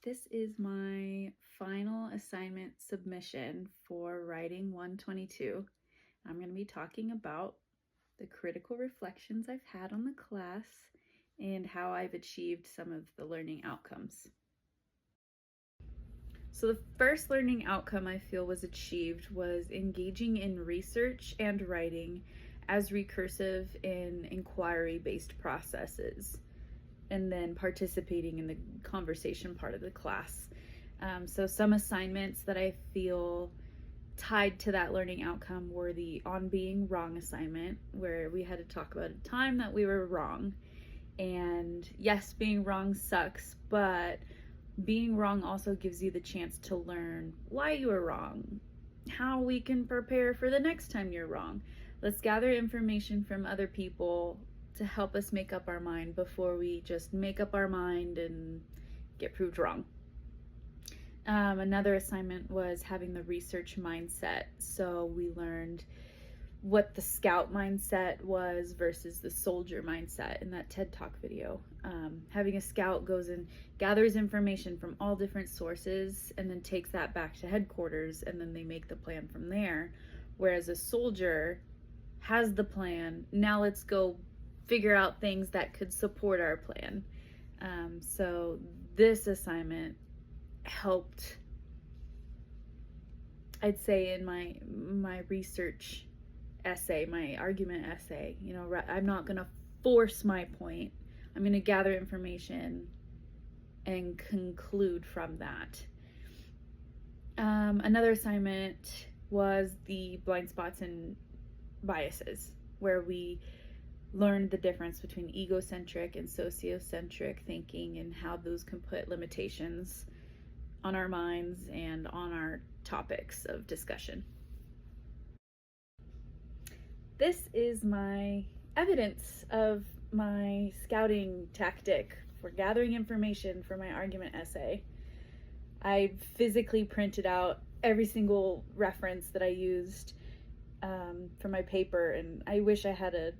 This is my final assignment submission for writing 122. I'm going to be talking about the critical reflections I've had on the class and how I've achieved some of the learning outcomes. So the first learning outcome I feel was achieved was engaging in research and writing as recursive and inquiry-based processes, and then participating in the conversation part of the class. So some assignments that I feel tied to that learning outcome were the On Being Wrong assignment, where we had to talk about a time that we were wrong. And yes, being wrong sucks, but being wrong also gives you the chance to learn why you were wrong, how we can prepare for the next time you're wrong. Let's gather information from other people to help us make up our mind before we just make up our mind and get proved wrong. Another assignment was having the research mindset. So we learned what the scout mindset was versus the soldier mindset in that TED Talk video. Having a scout goes and gathers information from all different sources and then takes that back to headquarters, and then they make the plan from there. Whereas a soldier has the plan. Now let's go figure out things that could support our plan. So this assignment helped, I'd say, in my research essay, my argument essay. I'm not going to force my point. I'm going to gather information and conclude from that. Another assignment was the blind spots and biases, where we learned the difference between egocentric and sociocentric thinking and how those can put limitations on our minds and on our topics of discussion. This is my evidence of my scouting tactic for gathering information for my argument essay. I physically printed out every single reference that I used for my paper, and I wish I had a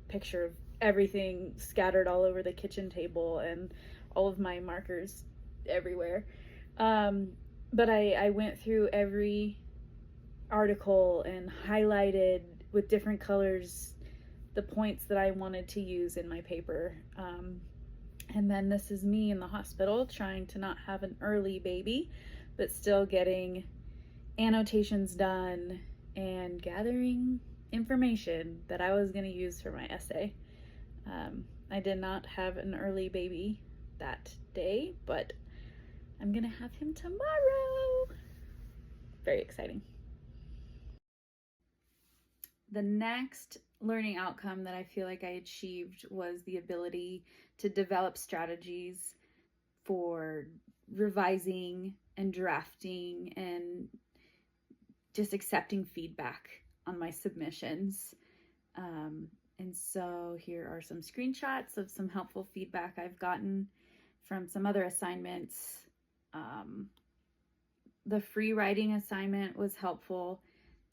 picture of everything scattered all over the kitchen table and all of my markers everywhere. But I went through every article and highlighted with different colors the points that I wanted to use in my paper. And then this is me in the hospital trying to not have an early baby, but still getting annotations done and gathering information that I was going to use for my essay. I did not have an early baby that day, but I'm going to have him tomorrow. Very exciting. The next learning outcome that I feel like I achieved was the ability to develop strategies for revising and drafting and just accepting feedback on my submissions. And so here are some screenshots of some helpful feedback I've gotten from some other assignments. The free writing assignment was helpful.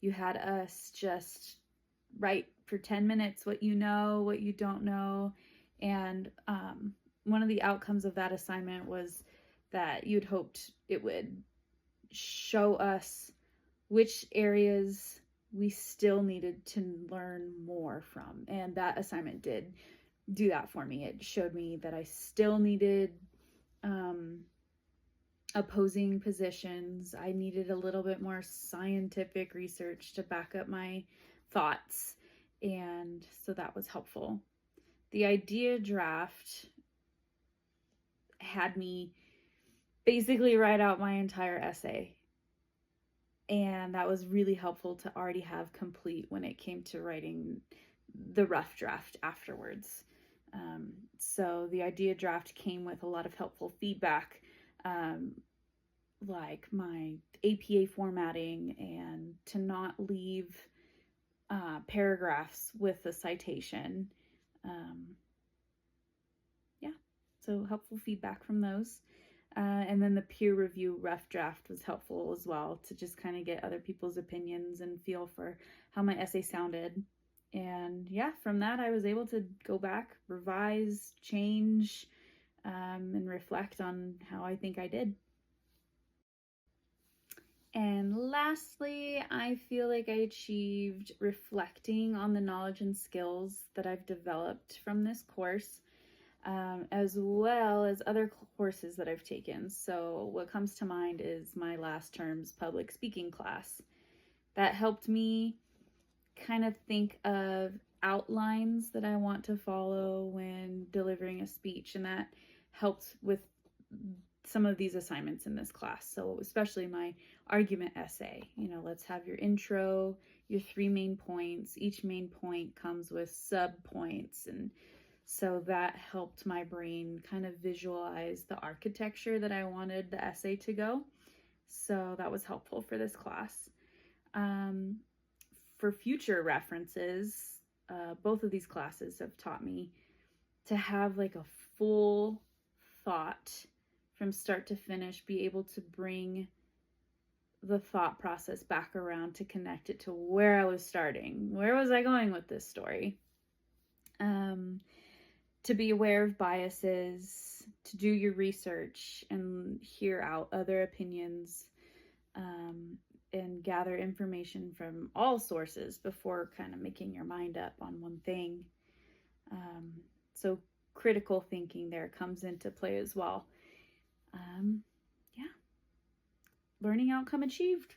You had us just write for 10 minutes what you know, what you don't know. And one of the outcomes of that assignment was that you'd hoped it would show us which areas we still needed to learn more from. And that assignment did do that for me. It showed me that I still needed opposing positions. I needed a little bit more scientific research to back up my thoughts. And so that was helpful. The idea draft had me basically write out my entire essay. And that was really helpful to already have complete when it came to writing the rough draft afterwards. So the idea draft came with a lot of helpful feedback, like my APA formatting and to not leave paragraphs with a citation. So helpful feedback from those. And then the peer review rough draft was helpful as well, to just kind of get other people's opinions and feel for how my essay sounded. And yeah, from that I was able to go back, revise, change, and reflect on how I think I did. And lastly, I feel like I achieved reflecting on the knowledge and skills that I've developed from this course, as well as other courses that I've taken. So what comes to mind is my last term's public speaking class. That helped me kind of think of outlines that I want to follow when delivering a speech, and that helped with some of these assignments in this class. So especially my argument essay, let's have your intro, your 3 main points. Each main point comes with sub points, and so that helped my brain kind of visualize the architecture that I wanted the essay to go. So that was helpful for this class. For future references, both of these classes have taught me to have like a full thought from start to finish, be able to bring the thought process back around to connect it to where I was starting. Where was I going with this story? To be aware of biases, to do your research and hear out other opinions, and gather information from all sources before kind of making your mind up on one thing. So critical thinking there comes into play as well. Yeah. Learning outcome achieved.